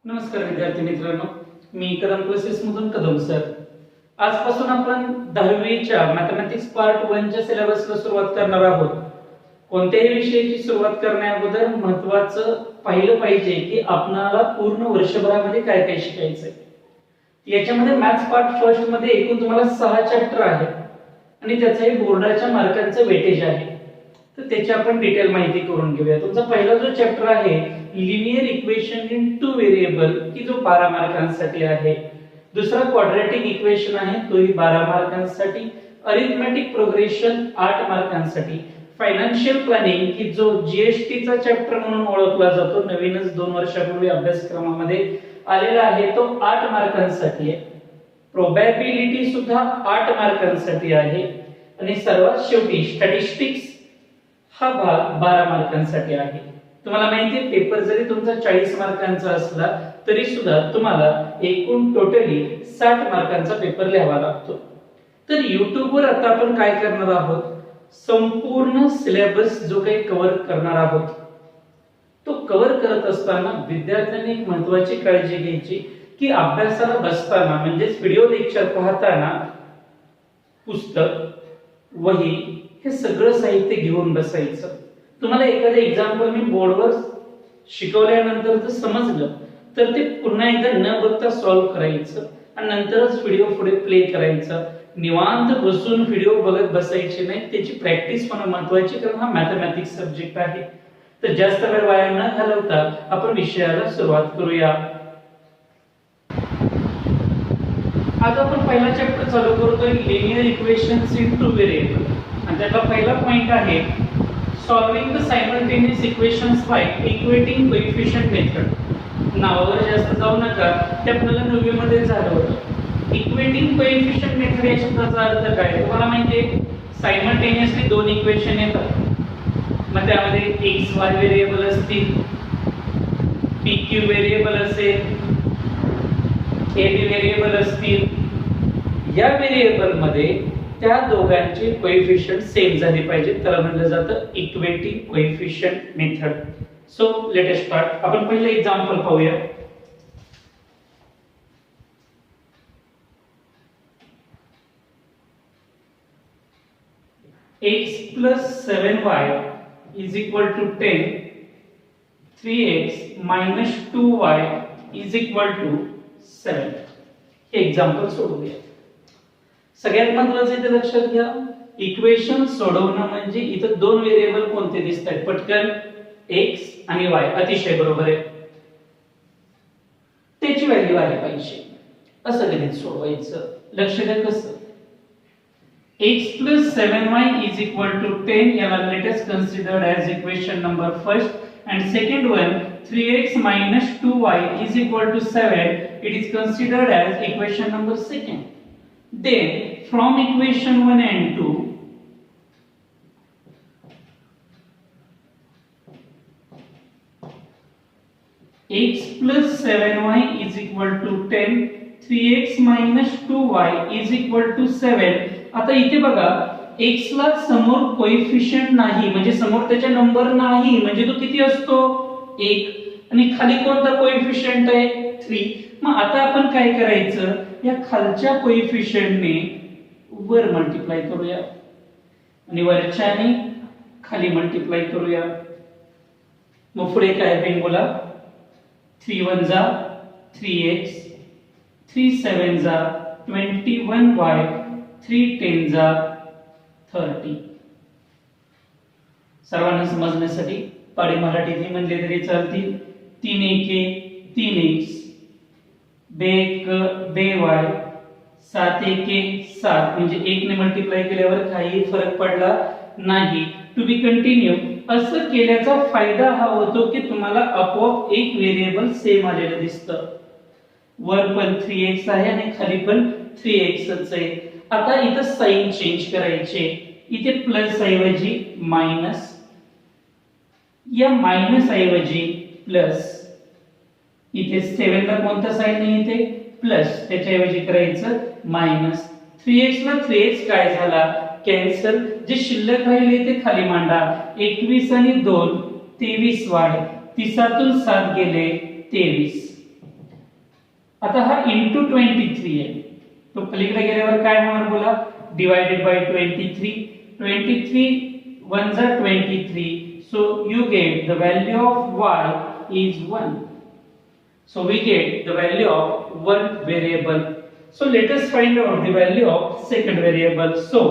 नमस्कार विद्यार्थी मित्रांनो, मी कदम क्लासेस मधून कदम सर. आजपासून आपण 10वीच्या मॅथमॅटिक्स पार्ट 1 च्या सिलेबसला सुरुवात करणार आहोत. कोणत्याही विषयाची सुरुवात करण्याअगोदर महत्त्वाचं पाहिलं पाहिजे की आपणाला पूर्ण वर्षभरामध्ये काय काय शिकायचंय. याच्यामध्ये मॅथ्स पार्ट फर्स्ट मध्ये एकूण तुम्हाला 6 चॅप्टर आहेत आणि त्याचे बोर्डाच्या मार्कांचं वेटेज आहे. तर त्याची आपण डिटेल माहिती करून घेऊया. तुमचा पहिला जो चॅप्टर आहे linear equation in two variable की जो 12 मार्कांसाठी आहे. दुसरा क्वाड्रॅटिक इक्वेशन आहे तोही 12 मार्कांसाठी. अरिथमेटिक प्रोग्रेशन 8 मार्कांसाठी. फायनान्शियल प्लॅनिंग की जो जीएसटी चा चॅप्टर म्हणून ओळखला जातो, नवीनच 2 वर्षापूर्वी अभ्यासक्रमामध्ये आलेला आहे, तो 8 मार्कांसाठी आहे. प्रोबॅबिलिटी सुद्धा 8 मार्कांसाठी आहे आणि सर्वात शेवटी स्टॅटिस्टिक्स हा भाग 12 मार्कांसाठी आहे. तुम्हाला माहिती आहे पेपर जरी तुमचा 40 मार्कांचा असला तरी सुद्धा तुम्हाला एकूण टोटली 60 मार्कांचा पेपर लिहावा लागतो. तर YouTube वर आता आपण काय करणार आहोत, संपूर्ण सिलेबस जो काही कव्हर करणार आहोत तो कव्हर करत असताना विद्यार्थ्यांनी एक महत्त्वाची काळजी घ्यायची की अभ्यासाला बसताना म्हणजेच व्हिडिओ लेक्चर पाहताना पुस्तक, वही हे सगळं साहित्य घेऊन बसायचं. तुम्हाला एखादं एक्झाम्पल मी बोर्डवर शिकवल्यानंतर जर समजलं तर ते पुन्हा एकदा न बघता सॉल्व्ह करायचं आणि नंतरच व्हिडिओ पुढे प्ले करायचा. निवांत बसून व्हिडिओ बघत बसायचे नाही, त्याची प्रॅक्टिस होणं महत्त्वाची, कारण हा मॅथमॅटिक्स सब्जेक्ट आहे. तर जास्त वेळ वाया न घालवता आपण विषयाला सुरुवात करूया. आज आपण पहिला चॅप्टर चालू करतोय linear equations in two variable आणि त्याचा पहिला पॉइंट आहे solving the simultaneous equations by equating coefficient method. नावावर जास्त जाऊ नका, ते आपल्याला 9वी मध्ये झालं होतं. इक्वेटिंग कोएफिशिएंट मेथड या शब्दाचा अर्थ काय तुम्हाला माहिती आहे. सायमल्टेनियसली दोन इक्वेशन येतात, मग त्यामध्ये एक्स वाय व्हेरिएबल असतील, पी क्यू व्हेरिएबल असेल, ए बी व्हेरिएबल असतील. या व्हेरिएबल मध्ये त्या दोघांचे कोएफिशिएंट सेम झाले पाहिजे, त्याला म्हटलं जातं equating coefficient method. So let us start. आपण पहिलं एक्झाम्पल पाहूया. x plus 7y is equal to 10, 3x minus 2y is equal to 7. हे एक्झाम्पल सोडवूया. सगळ्यात महत्त्वाचं इथे लक्षात घ्या, इक्वेशन सोडवणं म्हणजे इथं दोन व्हेरिएबल कोणते दिसतात पटकन, x आणि y. अतिशय बरोबर आहे, त्याची व्हॅल्यू आली पाहिजे. असं गणित सोडवायचं. लक्ष द्या कसं. x plus 7y is equal to 10 याला let us considered as equation number first, and second one 3x minus 2y is equal to 7, it is considered as equation number second. Then from equation 1 and 2 x plus 7y is equal to 10, 3x minus 2y is equal to 7. आता इथे बघा x ला समोर coefficient नाही म्हणजे समोर त्याचा number नाही म्हणजे तो किती असतो 1 आणि खाली कोणता कोएफिशिएंट आहे 3. मग आता आपण काय करायचं, या खालच्या कोएफिशिएंटने वर मल्टिप्लाय करूया आणि वरच्याने खाली मल्टिप्लाय करूया. मग पुढे काय होईल बोला. 3 1 जा 3x, 3 7 जा 21y, 3 10 जा 30. सर्वांना समजण्यासाठी पाडी मराठीत म्हणले तरी चालतील. 3 1 3x, 2 1 2y, 7 1 7 म्हणजे 1 ने मल्टिप्लाय केल्यावर काही फरक पडला नाही. To be continue. असं केल्याचा फायदा हा होतो की तुम्हाला आपोआप एक व्हेरिएबल सेम आलेलं दिसतं. वर पण 3x आहे आणि खाली पण 3x आहे. आता इथं साइन चेंज करायचे, इथे प्लस ऐवजी मायनस, या मायनस ऐवजी प्लस. इथे 7 ला कोणता साइन नाही, इथे प्लस, त्याच्याऐवजी करायचं मायनस. 3x ला 3x काय झाला कॅन्सल, जे शिल्लक राहिले ते खाली मांडा. 21 आणि 2 23y, 30 7 गेले 23. आता हा इंटू 23 आहे, तो पलीकडे गेल्यावर काय होणार बोला, डिवायडेड बाय 23. 23 1 जा 23, so you get the value of y is 1. So we get the value of one variable. So let us find out the value of second variable. So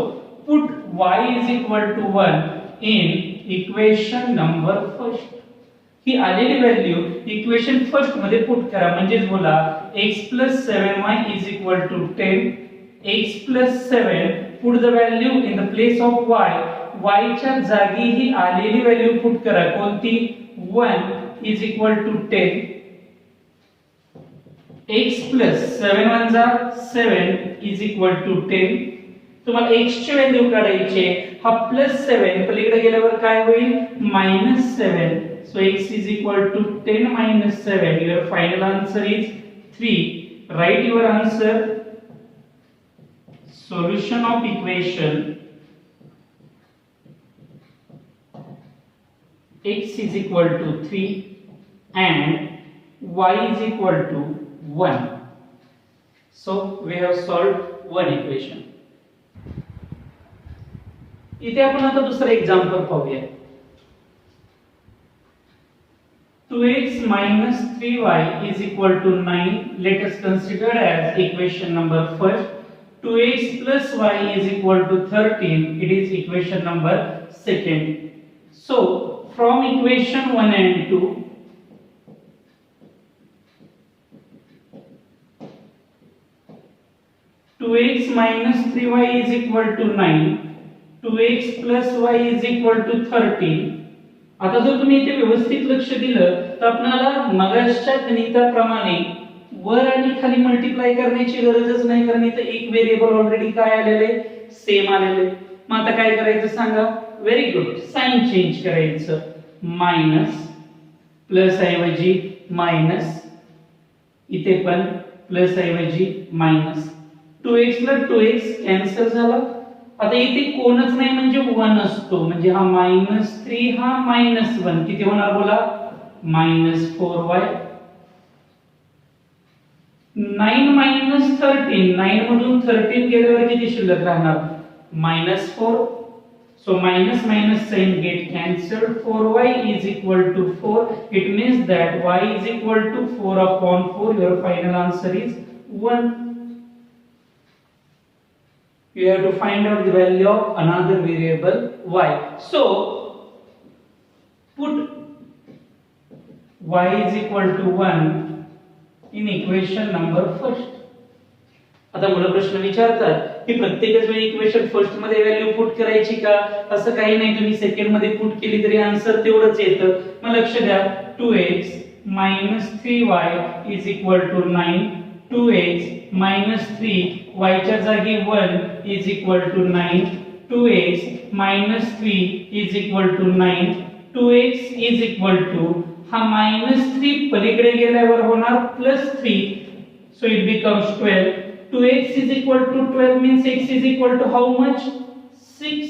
put y is equal to 1 in equation number first. ही आलेली value equation first मध्ये put करा, म्हणजेच बोला x plus 7y is equal to 10. x plus 7 put the value in the place of y. y च्या जागी ही आलेली value put करा, कोणती, 1 is equal to 10. x plus 7 1 जा 7 is equal to 10. तुम्हाला x ची व्हॅल्यू काढायची, हा प्लस 7 पलीकडे गेल्यावर काय होईल, -7. So x is equal to 10 minus 7. Your final answer is 3. Write your answer. Solution of equation x is equal to 3 and y is equal to 1. So we have solved one equation. इथे आपण आता दुसरा example पाहूया. 2x minus 3y is equal to 9. Let us consider as equation number first. 2x plus y is equal to 13. It is equation number second. So from equation 1 and 2, x minus 3y is equal to 9. 2x plus y is equal to 13. आता जर तुम्ही इथे व्यवस्थित लक्ष दिलं तर आपल्याला मगाशच्या गणिताप्रमाणे वर आणि खाली मल्टिप्लाय करण्याची गरजच नाही, कारण इथे एक व्हेरिएबल ऑलरेडी काय आलेले, सेम आलेले. मग आता काय करायचं सांगा, व्हेरी गुड, साइन चेंज करायचं, मायनस प्लस ऐवजी मायनस, इथे पण प्लस ऐवजी मायनस. 2x ला 2x कॅन्सल झाला. आता इथे कोणच नाही म्हणजे 1 असतो, म्हणजे हा -3 हा -1 किती होणार बोला, -4y. 9 minus 13, 9 मधून 13 गेल्यावर किती शिल्लक राहणार, -4. So minus minus sign get cancelled. 4y is equal to 4. It means that y is equal to 4 upon 4. Your final answer is 1. You have to find out the value of another variable y. So put y is equal to 1 in equation number first. आता मला प्रश्न विचारतात की प्रत्येकच वेळी equation first मध्ये value put करायची का, असं काही नाही, तुम्ही सेकंड मध्ये पुट केली तरी आन्सर तेवढंच येतं. मग लक्ष द्या, 2x minus 3y is equal to 9. 2x minus 3y च्या जागी 1 is equal to 9. 2x minus 3 is equal to 9. 2x is equal to, हा -3 पलीकडे गेल्यावर होणार +3, so it becomes 12. 2x is equal to 12 means x is equal to how much, 6.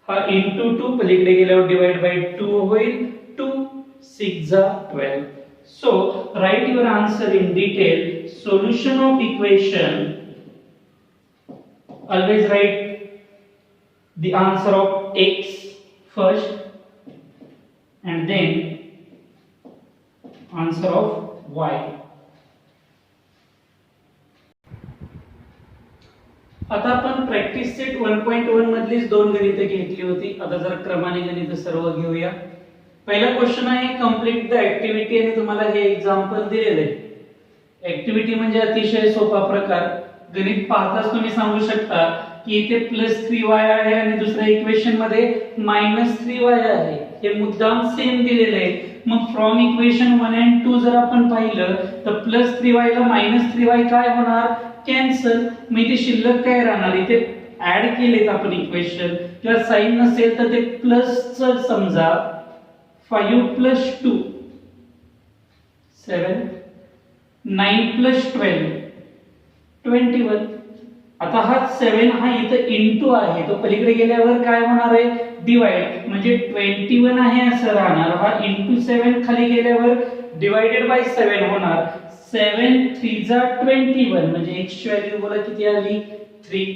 हा into 2 पलीकडे गेल्यावर divide by 2 होईल, 2 6 जा 12. So write your answer in detail. Solution of equation, always write the answer of x first and then answer of y. आता आपण practice set 1.1 मधलीच दोन गणिते घेतली होती. आता जरा क्रमाने गणित सर्व घेऊया. पहिला क्वेश्चन आहे, कंप्लीट द ऍक्टिव्हिटी, आणि तुम्हाला हे एक्झाम्पल दिलेले आहे. ऍक्टिव्हिटी म्हणजे अतिशय सोपा प्रकार. गणित पाहताच तुम्ही सांगू शकता की इथे +3y आहे आणि दुसऱ्या इक्वेशन मध्ये -3y आहे. हे मुद्दाम सेम दिलेले आहे. मग फ्रॉम इक्वेशन 1 and 2 जर आपण पाहिलं तर +3y ला -3y काय होणार, कॅन्सल. मग इथे शिल्लक काय राहणार, इथे ऍड केलेत आपण इक्वेशन, किंवा साइन नसेल तर ते प्लस च समजा, 5 + 2 7, 9 + 12 21. आता हा 7 हा इथे इंटू आहे, तो पलीकडे गेल्यावर काय होणार आहे, डिवाइड, म्हणजे 21 आहे असं राहणार. हा इंटू 7 खाली गेल्यावर डिवाइडेड बाय 7 होणार. 7 3 जा 21 म्हणजे x ची व्हॅल्यू बोला किती आली 3.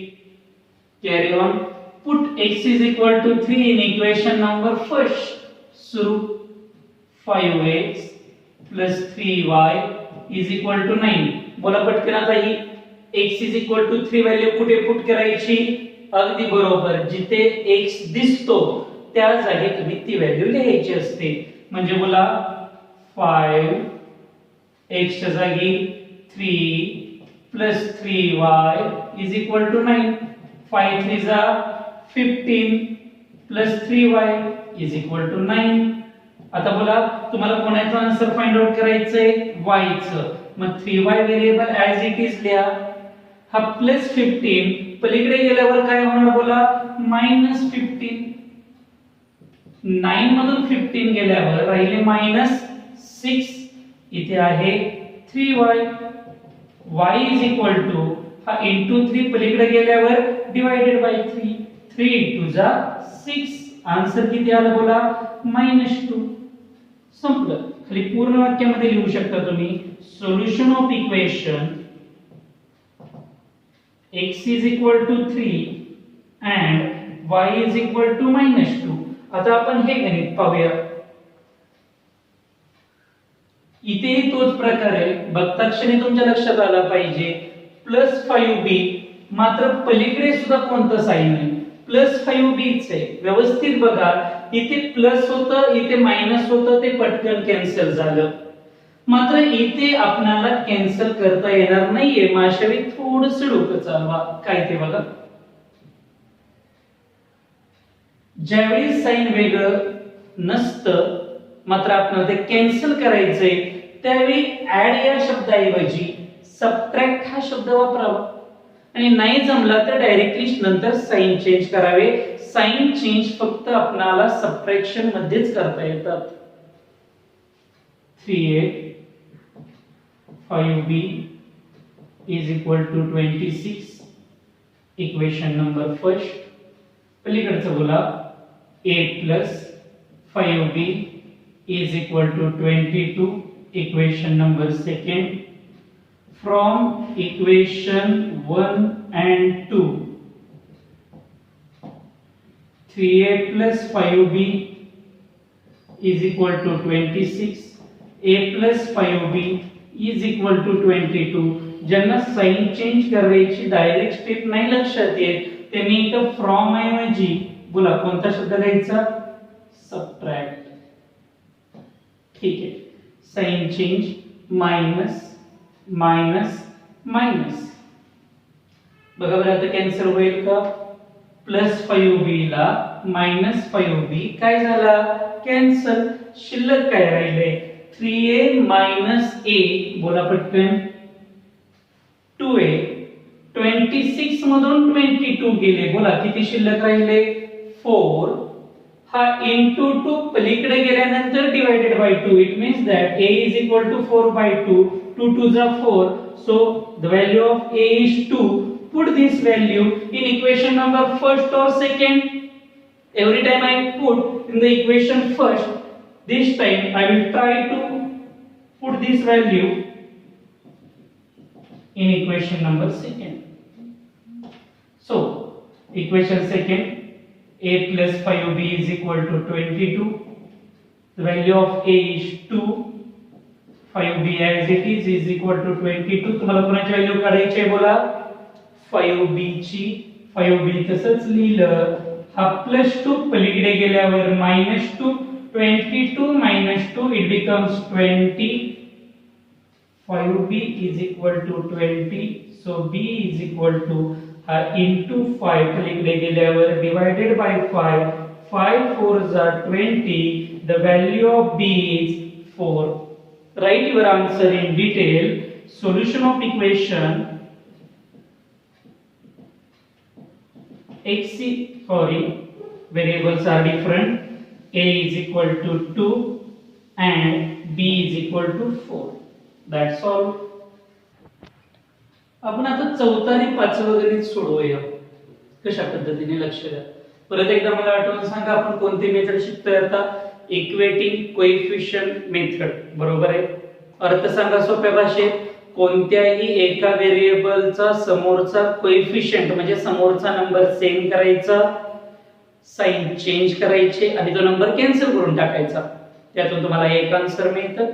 Carry on. Put x is equal to 3 in equation number first. सुरू 5x plus 3y is equal to 9. बोला पटकन आता ही x is equal to 3 value कुठे पुट करायची? अगदी बरोबर जिथे x दिसतो त्या जागी तुम्ही ती व्हॅल्यू लिहायची असते. म्हणजे बोला 5 x च्या जागी 3 plus 3y is equal to 9. 5 3 जा 15 plus 3y is equal to 9. आता बोला तुम्हाला कोणाचं आन्सर फाइंड आउट करायचंय y चं. मग 3y variable as it is लिहा. हा प्लस 15 पलीकडे गेल्यावर काय होणार बोला मायनस 15. 9 मधून 15 गेल्यावर राहिले मायनस 6. इथे आहे 3y. y is equal to हा इंटू 3 पलीकडे गेल्यावर डिवाइडेड बाय 3. 3 इंटू जा 6. आन्सर किती आला बोला -2. संपलं. खाली पूर्ण वाक्यामध्ये लिहू शकता तुम्ही solution of equation x is equal to 3 and y is equal to -2. आता आपण हे गणित पाहूया. इथेही तोच प्रकार आहे. बघता क्षणी तुमच्या लक्षात आला पाहिजे +5b मात्र पलीकडे सुद्धा कोणतं साइन आहे +5b च आहे. व्यवस्थित बघा इथे प्लस होतं इथे मायनस होतं ते पटकन कॅन्सल झालं. मात्र इथे आपल्याला कॅन्सल करता येणार नाहीये. माशावी थोडंसं डोकं चालवा. काय ते बघा. ज्यावेळी साइन वेगळं नसतं मात्र आपल्याला ते कॅन्सल करायचंय त्यावेळी ऍड या शब्दाऐवजी सबट्रॅक्ट हा शब्द वापरावा. आणि नाही जमला तर डायरेक्टली नंतर साइन चेंज करावे. साइन चेंज फक्त आपल्याला सबट्रॅक्शन मध्येच करता येतात. 3a 5b is equal to 26. Equation number first. पलीकडचं बोला a plus 5b is equal to 22. Equation number second. From equation 1 and 2 3a plus 5b is equal to 26. a plus 5b is equal to 22. ज्यांना sign change करायची direct step नाही लक्षात येत त्यांनी इथं from ऐवजी बोला कोणता शब्द लिहायचा सबट्रॅक्ट. ठीक आहे. Sign change minus minus minus. बघा बरं आता कॅन्सल होईल का? +5b ला -5b काय झाला कॅन्सल. शिल्लक काय राहिले 3a - a बोला पटकन 2a. 26 मधून 22 गेले बोला किती शिल्लक राहिले 4. हा into 2 पलीकडे गेल्यानंतर divided by 2. It means that a is equal to 4/2. 2 2s are 4. So the value of a is 2. Put this value in equation number first or second. Every time I put in the equation first, this time I will try to put this value in equation number second. So equation second, a plus 5b is equal to 22. The value of a is 2. 5b as it is equal to 22. तुम्हाला कोणाची value काढायची आहे बोला 5b ची. 5b तसंच लिहिलं. हा +2 पलीकडे गेल्यावर -2. 22 - 2 it becomes 20. 5b is equal to 20. So b is equal to into 5 पलीकडे गेल्यावर divided by 5. 5 4s are 20. The value of b is 4. Write your answer in detail. Solution of equation variables are different. A is equal to 2 and b is equal to 4. That's all. आपण आता चौथा आणि पाचवा गणित सोडवूया. कशा पद्धतीने लक्ष द्या. परत एकदा मला आठवण सांगा आपण कोणती मेथड शिकतोय आता. इक्वेटिंग कोएफिशियंट मेथड, बरोबर आहे. अर्थ सांगा सोप्या भाषेत. कोणत्याही एका व्हेरिएबलचा समोरचा कोएफिशियंट म्हणजे समोरचा नंबर सेम करायचा, साइन चेंज करायचे आणि तो नंबर कॅन्सल करून टाकायचा. त्यातून तुम्हाला एक आन्सर मिळतं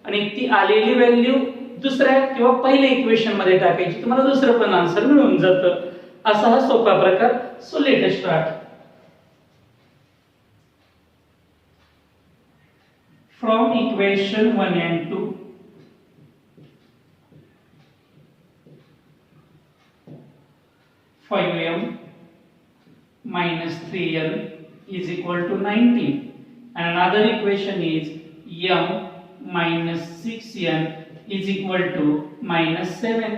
आणि ती आलेली व्हॅल्यू दुसऱ्या किंवा पहिल्या इक्वेशन मध्ये टाकायची, तुम्हाला दुसरं पण आन्सर मिळून जातं. असा हा सोपा प्रकार. So let us start. From equation 1 and 2 5m minus 3n is equal to 19 and another equation is m minus 6n is equal to minus 7.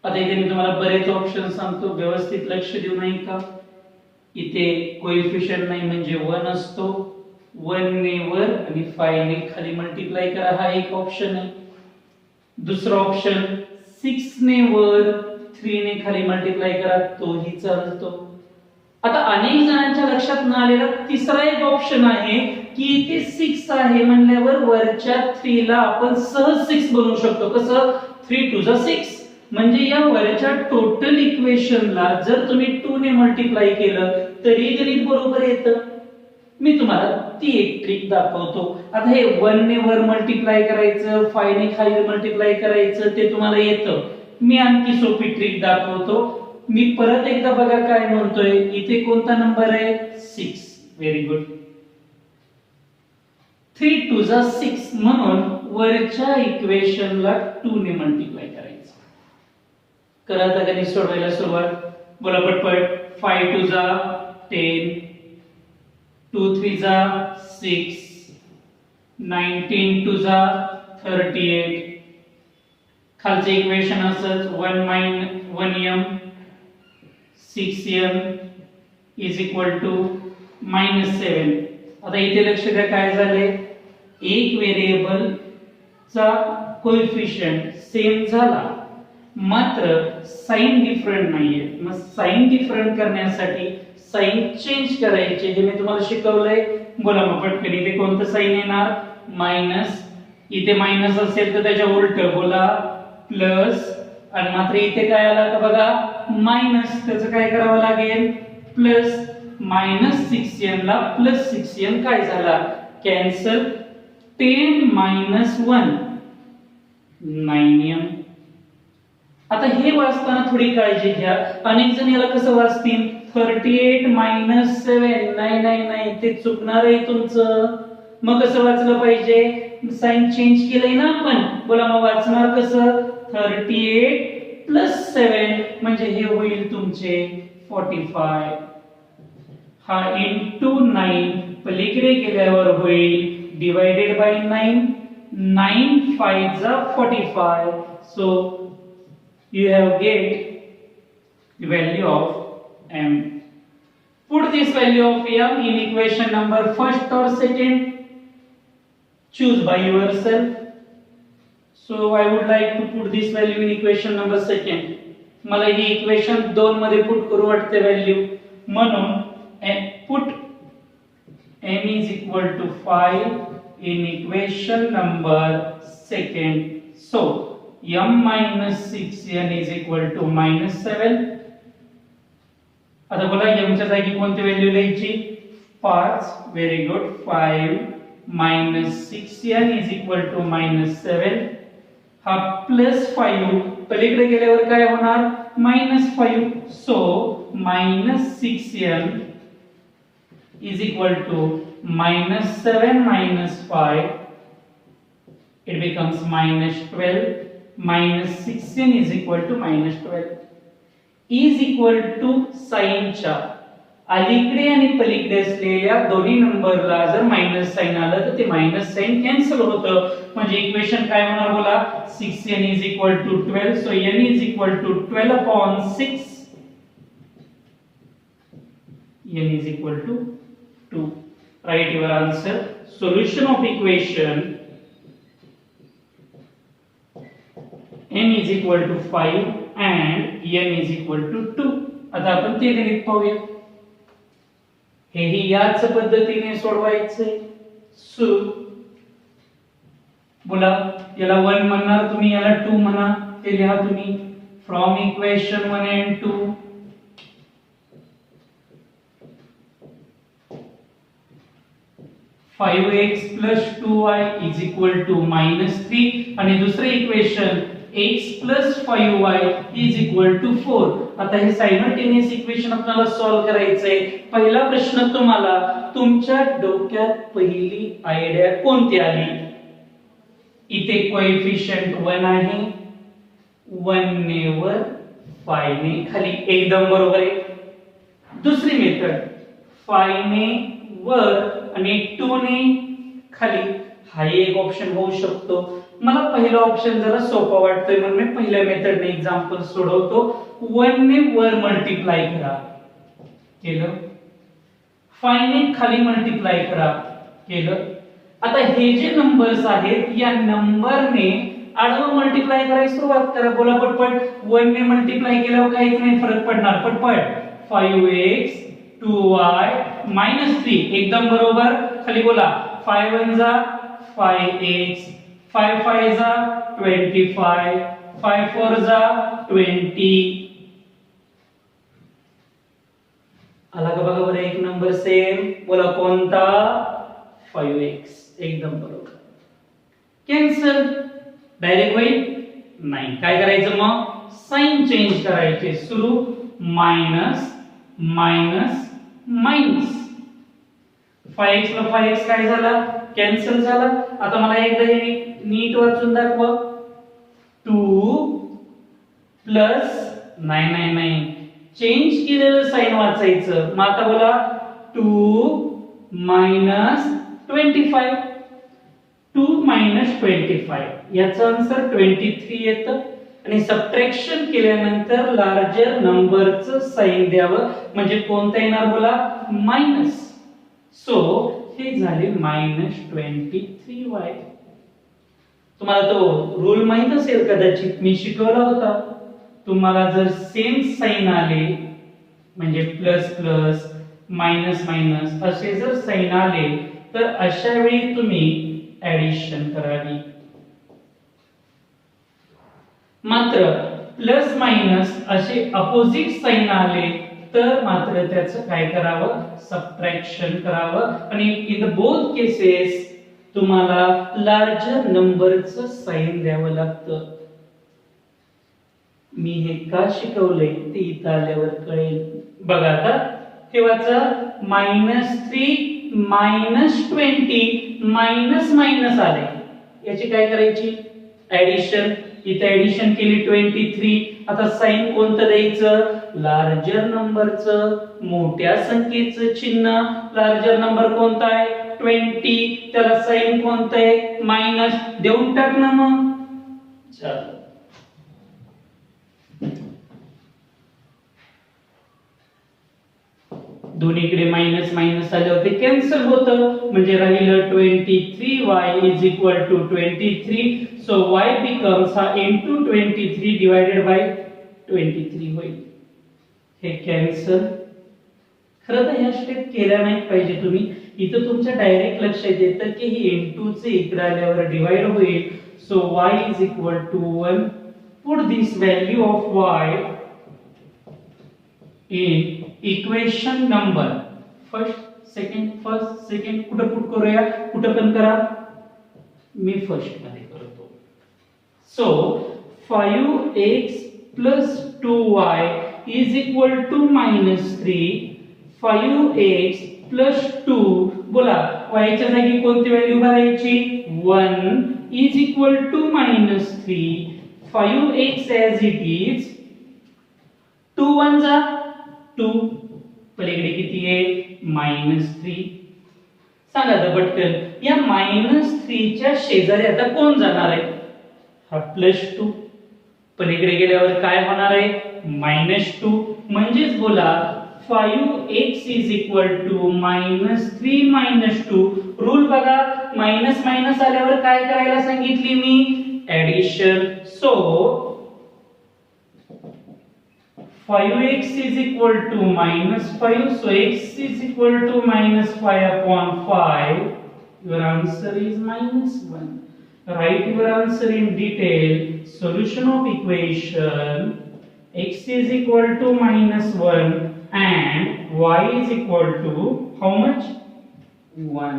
आता इथे मी तुम्हाला बरेच ऑप्शन सांगतो, व्यवस्थित लक्ष देऊ नाही का. इथे कोएफिशियंट नाही म्हणजे 1 असतो, 1 ने वर आणि 5 ने खाली मल्टिप्लाय करा, हा एक ऑप्शन आहे. दुसरा ऑप्शन 6 ने वर 3 ने खाली मल्टिप्लाय करा, तोही चालतो. आता अनेक जणांच्या लक्षात न आलेला तिसरा एक ऑप्शन आहे की इथे 6 आहे म्हणल्यावर वरच्या 3 ला आपण सहज 6 बनवू शकतो. कसं? 3 2 6. म्हणजे या वरच्या टोटल इक्वेशनला जर तुम्ही 2 ने मल्टिप्लाय केलं तरी गणित बरोबर येतं. मी तुम्हाला ती एक ट्रिक दाखवतो. आता हे 1 ने वर मल्टिप्लाय करायचं, 5 ने खाली मल्टिप्लाय करायचं, ते तुम्हाला येतं. मी आणखी सोपी ट्रिक दाखवतो. मी परत एकदा बघा काय म्हणतोय. इथे कोणता नंबर आहे? 6. Very good. 3 2 6 म्हणून वरच्या इक्वेशनला 2 ने मल्टिप्लाय करायचं. करा आता गणित सोडवायला सुरुवात. बोला पटपट. 5 2 10, 2 3 6, 19 2 38. खालचे इक्वेशन असंच 1m 6m is equal to -7. आता इथे लक्ष द्या काय झाले. एक व्हेरिएबल चा कोएफिशियंट सेम झाला मात्र साइन डिफरंट नाहीये. मग साइन डिफरंट करण्यासाठी साइन चेंज करायचे, हे मी तुम्हाला शिकवलंय. बोला मग पटकन. इथे कोणतं साइन येणार? मायनस. इथे मायनस असेल तर त्याच्या उलट बोला प्लस. आणि मात्र इथे काय आला का बघा मायनस, त्याचं काय करावं लागेल? प्लस. मायनस 6n ला प्लस 6n काय झाला? कॅन्सल. 10 minus 1 9m. आता हे वाचताना थोडी काळजी घ्या. अनेक जण याला कसं वाचतील? 38 minus 7. नाही, ते चुकणार आहे तुमचं. मग कसं वाचलं पाहिजे? साइन चेंज केलंय ना आपण. बोला मग वाचणार कसं? 38 plus 7 म्हणजे हे होईल तुमचे 45. हा into 9 पलीकडे गेल्यावर होईल divided by 9. 9 5 45. So you have get the value of m. Put this value of m in equation number first or second. Choose by yourself. So I would like to put this value in equation number second. मला ही equation 2 मध्ये put करू वाटते value. म्हणून put m is equal to 5 in equation number second. So m minus 6n is equal to minus 7. आता बोला m च्या जागी कोणती व्हॅल्यू लिहायची? 5. Very good. 5 minus 6n is equal to minus 7. हा प्लस 5 पलीकडे गेल्यावर काय होणार? minus 5. So minus 6n is equal to minus 7 minus 5. It becomes minus 12. Minus 6n is equal to minus 12. Is equal to sign च्या अलीकडे आणि पलीकडे असलेल्या दोन्ही नंबरला जर मायनस साइन आलं तर ते मायनस साइन कॅन्सल होतं. म्हणजे इक्वेशन काय होणार बोला? 6n is equal to 12. So n is equal to 12 upon 6. n is equal to 2. Write your answer. Solution of equation n is equal to 5 and n is equal to 2. आता आपण ते गणित पाहूया. हेही याच पद्धतीने सोडवायचंय. सुरू बोला, याला 1 म्हणणार तुम्ही, याला 2 म्हणा. ते लिहा तुम्ही. From equation 1 and 2 5x plus 2y is equal to -3 आणि दुसरे equation x plus 5y is equal to 4. आता हे सायमल्टेनियस इक्वेशन आपल्याला सॉल्व करायचंय. पहिला प्रश्न तुम्हाला तुमच्या डोक्यात पहिली आयडिया कोणती आली? इथे कोएफिशियंट 1 आहे, 1 ने वर 5 ने खाली, एकदम बरोबर आहे. दुसरी मेथड 5 ने वर आणि 2 ने खाली, हा एक ऑप्शन होऊ शकतो. मला पहिला ऑप्शन जरा सोपा वाटतोय म्हणून मी पहिल्या मेथडने एक्झाम्पल सोडवतो. 1 ने वर मल्टिप्लाय करा, केलं. 5 ने खाली मल्टिप्लाय करा, केलं. आता हे जे नंबर्स आहेत या नंबरने आडवं मल्टिप्लाय करायला सुरुवात करा. बोला पटपट. 1 ने मल्टिप्लाय केल्यावर काहीच नाही फरक पडणार. पटपट. 5x 2y -3, एकदम बरोबर. खाली बोला. 5 1 जा 5x, 5 5 जा 25, 5 4 जा 20. आला का बघा बरं एक नंबर सेम. बोला कोणता? 5x, एकदम बरोबर. कॅन्सल. डायरेक्ट होईल नाही. काय करायचं मग? साइन चेंज करायचे. सुरू मायनस मायनस मायनस. 5x ला 5x काय झाला? कॅन्सल झाला. आता मला एकदा हे नीट वाचून दाखवा. 2 प्लस नाही चेंज केलेलं साइन वाचायचं. मग आता बोला 2 मायनस 25. 2 मायनस 25 याचं आन्सर 23 येतं. आणि सबट्रॅक्शन केल्यानंतर लार्जर नंबरचं साइन द्यावं. म्हणजे कोणतं येणार बोला? मायनस. सो हे झाले -23y. तुम्हाला तो रूल माहित असेल कदाचित, मी शिकवला होता. तुम्हाला जर सेम साइन आले म्हणजे प्लस प्लस मायनस मायनस असे जर साइन आले तर अशा वेळी तुम्ही ऍडिशन करावी. मात्र प्लस मायनस असे अपोजिट साइन आले तर मात्र त्याचं काय करावं? सबट्रॅक्शन करावं. आणि इन द बोथ केसेस तुम्हाला लार्जर नंबरचं साइन द्यावं लागतं. मी हे का शिकवलंय ते इथं आल्यावर कळेल. बघा आता ठेवायचं. -3 -20 मायनस मायनस आले, याची काय करायची? ऍडिशन. इथे ऍडिशन केली 23. आता साइन कोणतं द्यायचं? लार्जर नंबरचं, मोठ्या संख्येचं चिन्ह. लार्जर नंबर कोणता आहे? 20. त्याला साइन कोणतं आहे? मायनस. देऊन टाक ना मग. चल दोन्हीकडे मायनस मायनस आले होते, कॅन्सल होतं. म्हणजे राहिलं 23y is equal to 23. So y becomes हा into 23 डिवाइडेड बाय 23 होईल. हे कॅन्सल. खरं तर ह्या स्टेप केल्या नाही पाहिजे तुम्ही. इथं तुमच्या डायरेक्ट लक्षात येतं की ही into चे इकडे आल्यावर डिवाइड होईल. So y is equal to 1. Put this value of y in equation number first second कुठं पुट करूया? कुठं पण करा. मी फर्स्ट मध्ये करतो. So 5x plus 2y is equal to -3. 5x plus 2 बोला y च्या जागी कोणती व्हॅल्यू भरायची? 1 is equal to -3. 5x as it is. 2 1 जा 2. पलीकडे किती आहे? -3. सांगा आता पटकन. या -3 च्या शेजारी आता कोण जाणार आहे? हा +2. पलीकडे गेल्यावर काय होणार आहे? -2. म्हणजेच बोला 5x is equal to -3 - 2. Rule बघा. मायनस मायनस आल्यावर काय करायला सांगितली मी? Addition. So 5x is equal to -5, so x is equal to -5 upon 5. Your answer is -1. Write your answer in detail. Solution of equation x is equal to -1 and y is equal to how much? 1.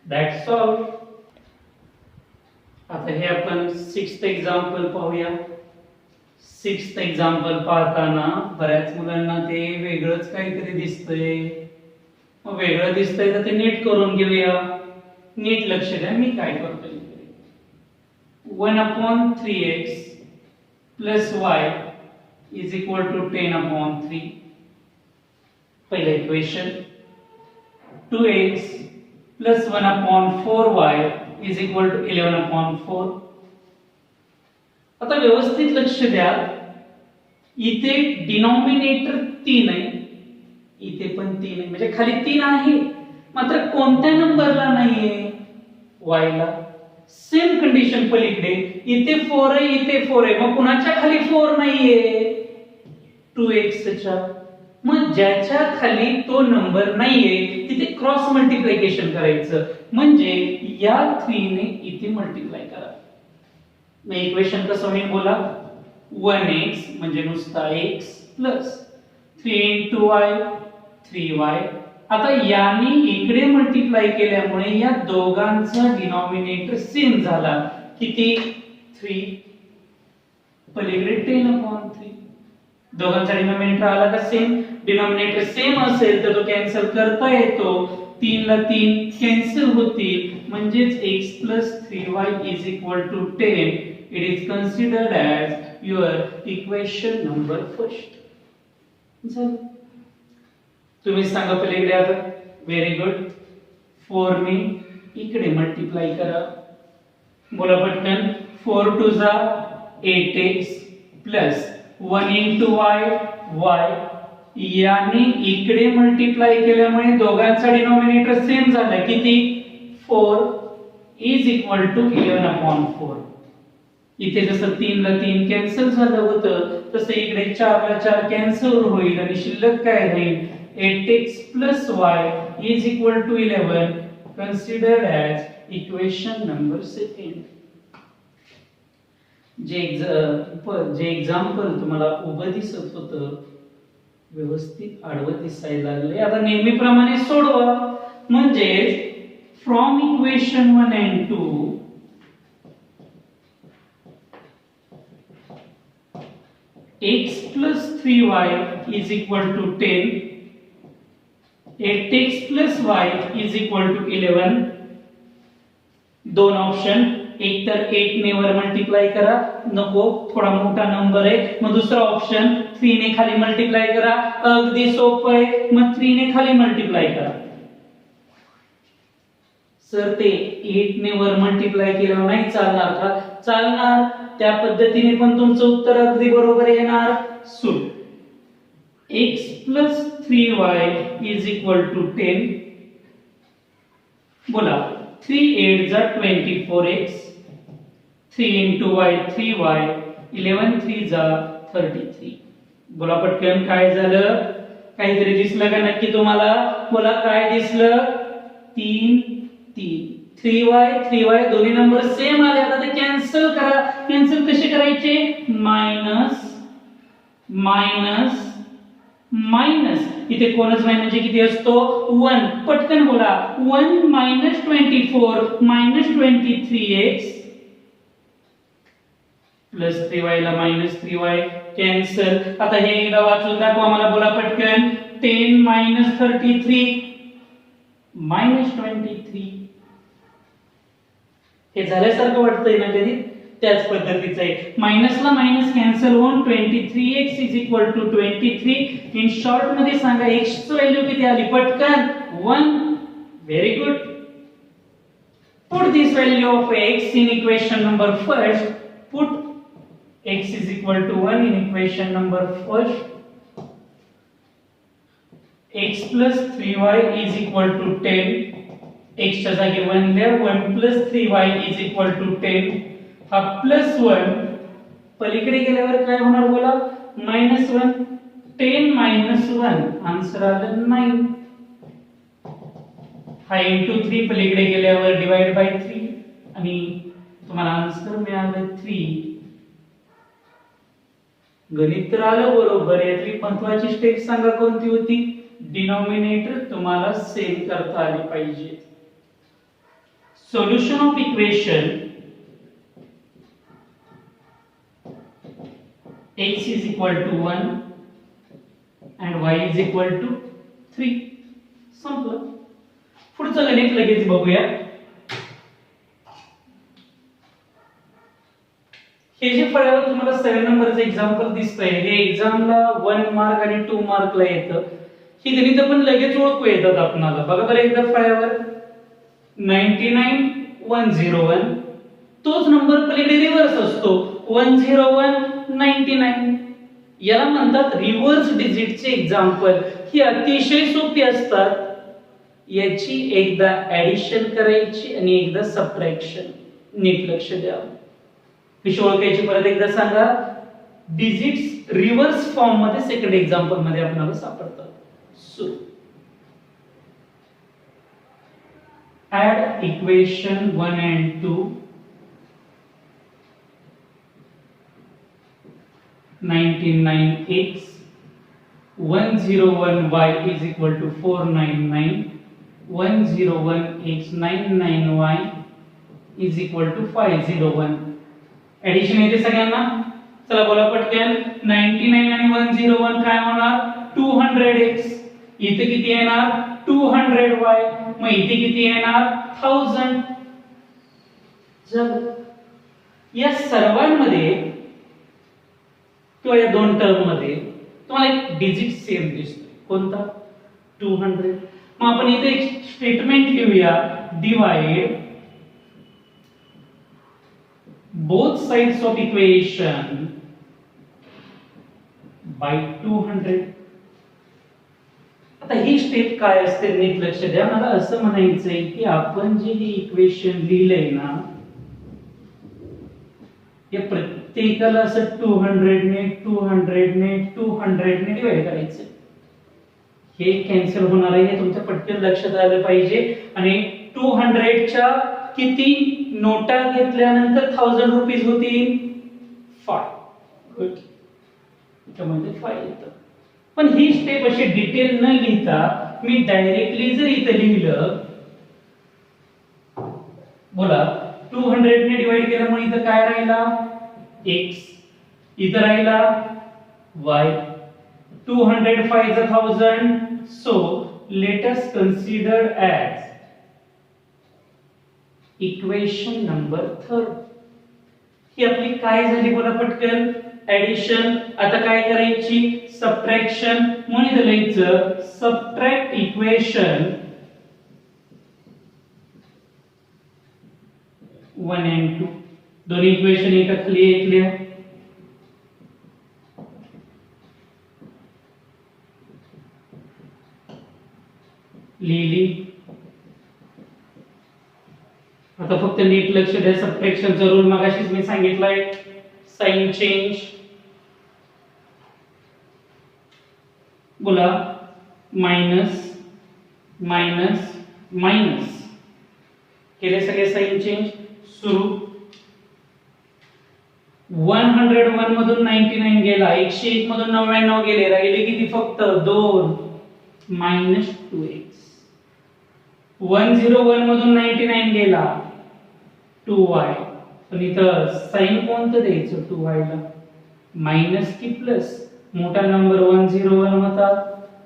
That's all. आता हे आपण 6th example पाहूया. 6th example पाहताना बऱ्याच मुलांना ते वेगळंच काहीतरी दिसतंय. मग वेगळं दिसतंय तर ते नीट करून घेऊया. नीट लक्ष द्या मी काय करतोय. 1/3x plus y is equal to 10/3. पहिलं equation. 2x plus 1/4y is equal to 11/4. आता व्यवस्थित लक्ष द्या. इथे डिनॉमिनेटर 3 आहे, इथे पण 3 आहे, म्हणजे खाली 3 आहे, मात्र कोणत्या नंबरला नाहीये? y ला. सेम कंडिशन पलीकडे इथे 4 आहे, इथे 4 आहे, मग कुणाच्या खाली 4 नाहीये? 2x च्या. मग ज्याच्या खाली तो नंबर नाहीये तिथे क्रॉस मल्टिप्लिकेशन करायचं, म्हणजे या 3 ने इथे मल्टिप्लाय करा. मग इक्वेशन कसं होईल बोला? 1x म्हणजे नुसता x प्लस 3 * y 3y. आता याने इकडे मल्टिप्लाय केल्यामुळे या दोघांचा डिनॉमिनेटर सेम झाला. किती? 3. पलीकडे 10/3. दोघांचा डिनॉमिनेटर आला का सेम? डिनॉमिनेटर सेम असेल तर तो कॅन्सल करता येतो. 3 ला 3 कॅन्सल होतील, म्हणजेच x + 3y = 10. It is considered as your equation number 1. झालं. तुम्ही सांगा पलीकडे आता. Very good. 4 ने इकडे मल्टिप्लाय करा. बोला पटकन. 4 * 2 = 8x प्लस 1 * y. याने इकडे मल्टिप्लाय केल्यामुळे दोघांचा डिनॉमिनेटर सेम झाला. किती? 4 = 11/4. इथे जसं 3 ला 3 कॅन्सल झालं होतं तसं इकडे 4 ला 4 कॅन्सल होईल आणि शिल्लक काय राहील? 8x + y = 11. considered as equation number 2. जे एक्झाम्पल तुम्हाला उभं दिसत होतं व्यवस्थित आडवं दिसायला लागले. आता नेहमीप्रमाणे सोडवा. म्हणजे from equation 1 and 2 x + 3y = 10, 8x + y = 11. दोन ऑप्शन. एक तर 8 ने वर मल्टिप्लाय करा, नको थोडा मोठा नंबर आहे. मग दुसरा ऑप्शन 3 ने खाली मल्टिप्लाय करा, अगदी सोपं आहे. मग 3 ने खाली मल्टिप्लाय करा. सर ते 8 ने वर मल्टिप्लाय केलं नाही चालणार का? चालणार. त्या पद्धतीने पण तुमचं उत्तर अगदी बरोबर येणार. सूट. x + 3y = 10. बोला. 3 8 = 24x, 3 * y 3y, 11 3 = 33. बोला पटकन काय झालं? काहीतरी दिसलं का नक्की तुम्हाला? बोला काय दिसलं? 3 3. 3y दोन्ही नंबर सेम आले. आता ते कॅन्सल करा. कॅन्सल कसे करायचे? मायनस इथे कोणच नाही म्हणजे किती असतो? 1. पटकन बोला. 1 - 24 - 23x प्लस 3y ला -3y कॅन्सल. आता हे एकदा वाचून दाखवा मला. बोला पटकन. 10 - 33 -23. हे झाल्यासारखं वाटतंय ना कधी? त्याच पद्धतीचं आहे. मायनसला मायनस कॅन्सल होऊन 23x = 23. इन शॉर्ट मध्ये सांगा x ची व्हॅल्यू किती आली? पटकन 1. Very good. Put this value of x in equation number 1. Put x = 1 in equation number 1. x + 3y = 10. x च्या जागी 1 लिहा. 1 + 3y = 10. हा +1 पलीकडे गेल्यावर काय होणार बोला? -1. 10 मायनस 1 आन्सर आलं 9. हा इंटू 3 पलीकडे गेल्यावर डिवाइड बाय 3 आणि तुम्हाला आन्सर मिळालं 3. गणित तर आलं बरोबर. यातली महत्वाची स्टेप सांगा कोणती होती? डिनॉमिनेटर तुम्हाला सेम करता आले पाहिजे. Solution of equation x is equal to 1 and y is equal to 3. संपलं. पुढचं गणित लगेच बघूया. हे जे फळ्यावर तुम्हाला 7 नंबरचं एक्झाम्पल दिसतंय हे एक्झामला 1 मार्क आणि 2 मार्कला येतं. ही गणित पण लगेच ओळखू येतात आपणाला. बघा बरं एकदा फळ्यावर 99101 तोच नंबर पलीकडे रिव्हर्स असतो 10199. याला म्हणतात रिव्हर्स डिजिटचे एक्झाम्पल. ही अतिशय सोपी असतात. याची एकदा ऍडिशन करायची आणि एकदा सबट्रॅक्शन. नीट लक्ष द्या. कशी ओळखायची परत एकदा सांगा. डिजिट्स रिव्हर्स फॉर्म मध्ये सेकंड एक्झाम्पल मध्ये आपल्याला सापडतात. सुरू. Add equation 1 and 2. 99x 101y is equal to 499. 101x 99y is equal to 501. Addition येते सगळ्यांना. चला बोला पटकन. 99 आणि 101 काय होणार? 200x. इथे किती येणार? 200y. मग इथे किती येणार? 1000. जर या सर्वांमध्ये किंवा या दोन टर्म मध्ये तुम्हाला एक डिजिट सेम दिसतो. कोणता? 200. मग आपण इथे एक स्टेटमेंट लिहूया. Divide both sides of equation by 200. आता ही स्टेप काय असते नीट लक्ष द्या. मला असं म्हणायचंय की आपण जे हे इक्वेशन लिहिलंय ना या प्रत्येकाला असं 200 ने 200 ने 200 ने डिवाइड करायचं. हे कॅन्सल होणार आहे हे तुमच्या पटकन लक्षात आलं पाहिजे. आणि 200 च्या किती नोटा घेतल्यानंतर 1000 रुपीज होतील? 5. गुड. त्यामध्ये 5 येतं. पण ही स्टेप अशी डिटेल न लिहिता मी डायरेक्टली जर इथे लिहिलं बोला 200 ने डिवाइड केल्यामुळे इथं काय राहिला? x. इथं राहिला y. 200 5 is 1000. So let us consider as equation number 3. ही आपली काय झाली बोला पटकन? ऍडिशन. आता काय करायची? सबट्रॅक्शन. म्हणून इथे लिहायचं सबट्रॅक्ट इक्वेशन 1 and 2. दोन्ही इक्वेशन एका खाली एक लिहा. लिहिली. आता फक्त नीट लक्ष द्या. सबट्रॅक्शनचा रूल मगाशीच मी सांगितलाय. Sign change. बोला मायनस मायनस मायनस. केले सगळे साइन चेंज. सुरू. 101 मधून 99 गेला. 101 मधून 99 गेले. राहिले किती? फक्त 2 मायनस 2x. 101 मधून 99 गेला 2y. पण इथं साइन कोणतं द्यायचं 2y ला? मायनस की प्लस? मोठा नंबर 101 होता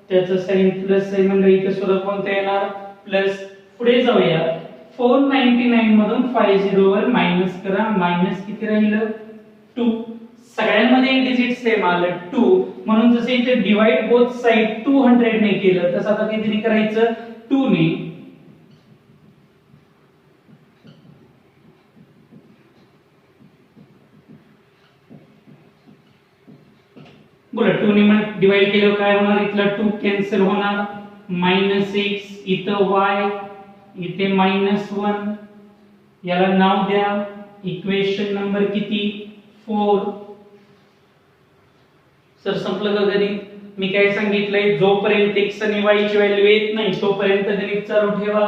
त्याचं साइन प्लस आहे म्हणजे इथे सुद्धा कोणतं येणार? प्लस. पुढे जाऊया. 499 मधून 501 मायनस करा. मायनस किती राहिलं? 2. सगळ्यांमध्ये एक डिजिट सेम आलं 2. म्हणून जसे इथे डिवाइड बोथ साइड 200 ने केलं तसं आता कितीने करायचं? 2 ने. बोला 2 ने मग डिवाइड केल्यावर काय होणार? इथला 2 कॅन्सल होणार. Minus x. इथं y. इथे मायनस 1. याला नाव द्या. इक्वेशन नंबर किती? 4. सर संपलं का गणित? मी काय सांगितलंय, जोपर्यंत x आणि y ची व्हॅल्यू येत नाही तोपर्यंत गणित चालू ठेवा.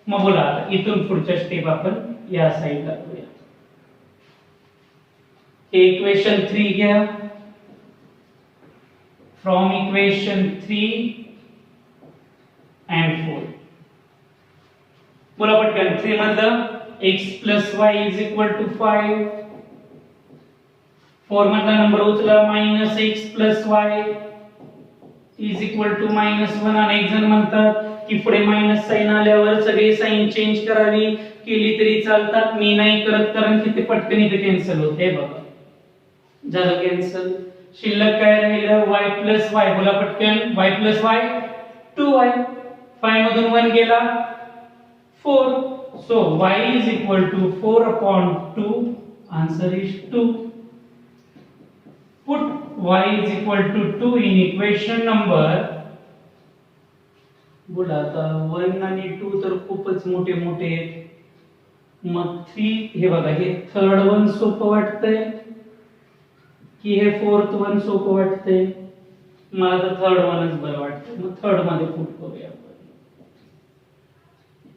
मग बोला आता इथून पुढच्या स्टेप आपण या साईडला करूया. हे इक्वेशन 3 घ्या. फ्रॉम इक्वेशन 3 and 4 बोला पटकन. 3 मधलं x plus y is equal to 5. 4 मधला नंबर उचला minus x plus y is equal to -1. आणि एक जण म्हणतात की पुढे मायनस साइन आल्यावर सगळे साइन चेंज करावी, केली तरी चालतात. मी नाही करत कारण की ते पटकन इथे कॅन्सल होते. बघा झालं कॅन्सल. शिल्लक काय राहिलं y plus y. बोला पटकन. y plus y 2y. 5 मधून 1 गेला 4. So y is equal to 4 upon 2. Answer is 2. Put y is equal to 2 in equation number. बोला आता 1 आणि 2 तर खूपच मोठे मोठे आहेत. मग 3 हे बघा, हे थर्ड वन सोपं वाटतंय की हे फोर्थ वन सोपं वाटतंय? मला तर थर्ड वनच बरं वाटतंय. मग थर्ड मध्ये पुट करूया आपण.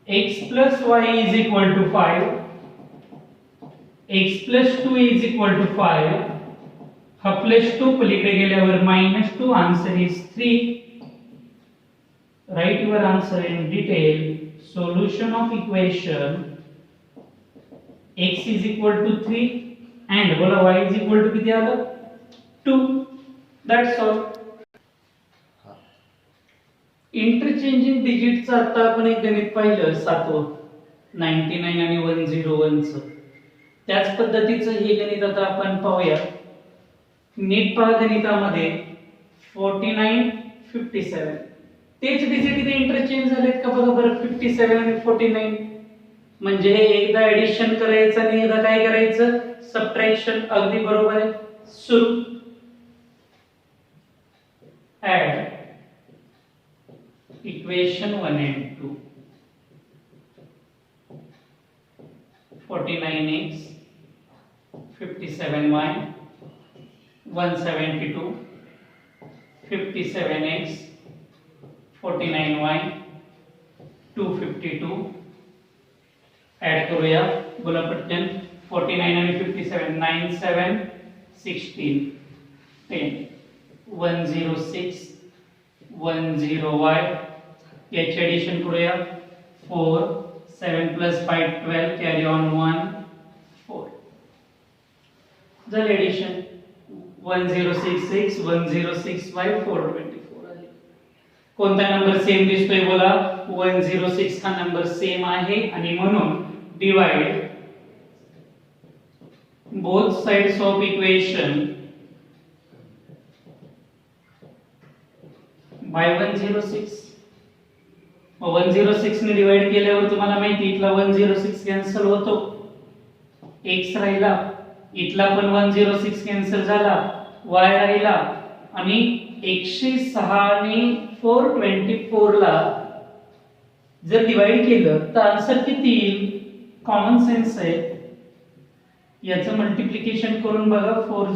x plus y is equal to 5. x plus 2 is equal to 5. हा प्लस 2 पलीकडे गेल्यावर -2. Answer is 3. Write your answer in detail. Solution of equation x is equal to 3 and बोला y is equal to किती आलं 2. That's all. Interchanging डिजिटचं आता आपण एक गणित पाहिलं 7वं 99 आणि 101 चं. त्याच पद्धतीचं हे गणित आता आपण पाहूया. नीट पहा गणितामध्ये 49 57 तेच डिजिट इथे इंटरचेंज झालेत का बघा बरं. 57 आणि 49 म्हणजे हे एकदा ऍडिशन करायचं आणि एकदा काय करायचं सबट्रॅक्शन. अगदी बरोबर आहे. सुरू add equation 1 and 2. 49x 57y 172 57x 49y 252 add करूया. बोला पटकन. 49 आणि 57 9 7 16 10 106 10y. याची एडिशन करूया. 4 7 plus 5 12 कॅरी ऑन 1 4 झाले एडिशन. 1066 1065 424 आले. कोणता नंबर सेम दिसतोय बोला. 106 हा नंबर सेम आहे आणि म्हणून divide both sides of equation by 106. 106 ने डिवाइड केल्यावर तुम्हाला माहिती इथला 106 कॅन्सल होतो. x राहिला. इथला पण 106 कॅन्सल झाला. y राहिला आणि 106 ने 424 ला जर डिवाइड केलं तर आन्सर किती येईल? कॉमन सेन्स आहे. याचं मल्टिप्लिकेशन करून बघा. 4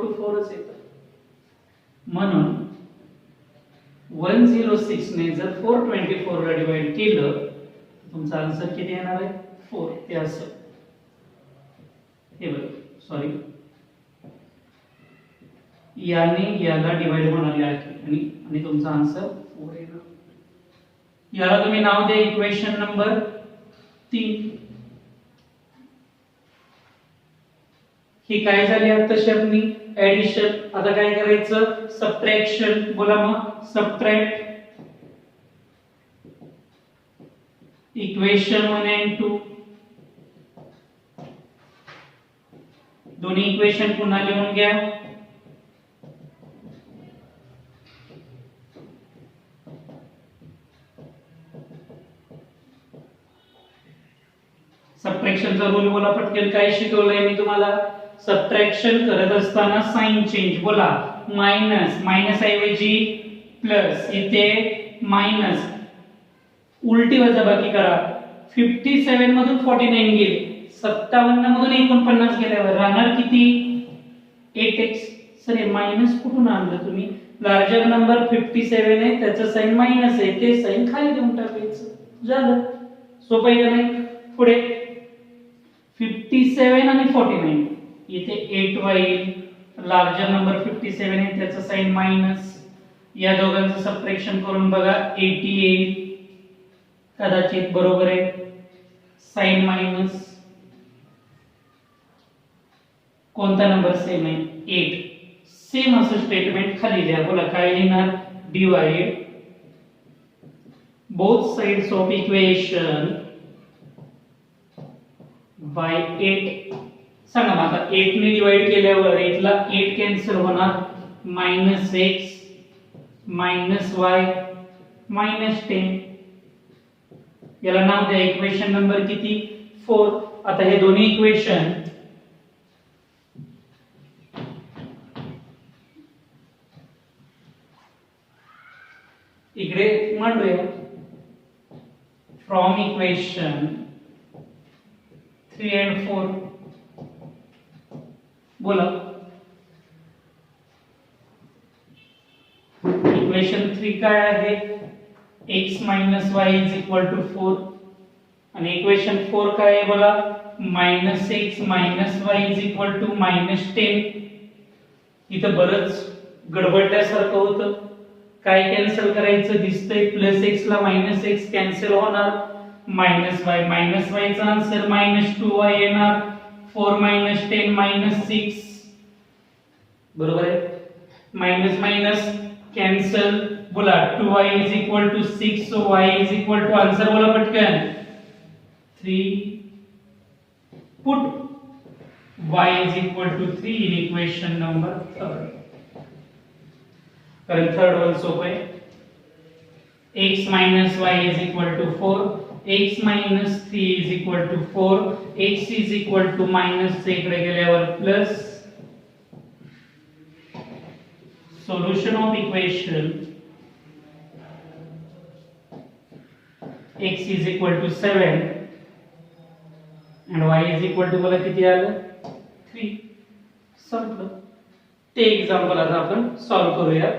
to 4 च येतं. म्हणून 106 ने जर 424 ला डिवाइड केलं तुमचा आन्सर किती येणार आहे 4. ते असं हे बघा. सॉरी याने याला डिवाइड होणार आहे आणि तुमचा आन्सर 4 येणार. याला तुम्ही नाव द्या इक्वेशन नंबर 3. ही काय झाली आता शब्दनी ऍडिशन. आता काय करायचं सबट्रॅक्शन. बोला मग सबट्रॅक्ट इक्वेशन 1 and 2. दोन्ही इक्वेशन पुन्हा लिहून घ्या. सबट्रॅक्शनचा रूल बोला पटकन. काय शिकवलंय मी तुम्हाला. सबट्रॅक्शन करत असताना साइन चेंज. बोला मायनस. मायनस ऐवजी प्लस. इथे मायनस. उलटी वजाबाकी करा. 57 मधून 49 गेले. 57 मधून 49 गेल्यावर राहणार किती 8x. सर हे मायनस कुठून आणलं तुम्ही? लार्जर नंबर 57 आहे, त्याचं साइन मायनस आहे, ते साइन खाली देऊन टाकायचं, झालं. सोपं आहे का नाही? पुढे 57 आणि 49 इथे 8y येईल. लार्जर नंबर 57 आहे, त्याचं साइन मायनस, या दोघांचं सबट्रॅक्शन करून बघा 80 येईल, कदाचित बरोबर आहे. साइन मायनस कोणता नंबर सेम आहे? 8. सेम असं स्टेटमेंट खाली लिहा. बोला काय लिहिणार? Divide both sides of equation by 8. सांगा मग आता 8 ने डिवाइड केल्यावर 8 ला 8 कॅन्सल होणार, -x -y -10. याला नाव द्या. इक्वेशन नंबर किती? 4. आता हे दोन्ही इक्वेशन इकडे मांडूया. फ्रॉम इक्वेशन 3 and 4 बोला. इक्वेशन 3 काय आहे? x - y = 4 आणि इक्वेशन 4 काय आहे बोला? -x - y = -10. इथं बरच गडबडल्यासारखं होतं. काय कॅन्सल करायचं? दिसतंय +x ला -x कॅन्सल होणार, -y चा आन्सर -2y येणार, 4 - 10 -6 बरोबर आहे. Minus minus cancel. बोला 2y = 6, so y = आन्सर बोला पटकन 3. put y = 3 in equation number 3. कारण थर्ड वन सोपं आहे. x - y = 4, x - 3 = 4, x - इकडे गेल्यावर plus. Solution of equation x = 7 and y = मला किती आलं? 3. संपलं. ते एक्झाम्पल आता आपण सॉल्व्ह करूया.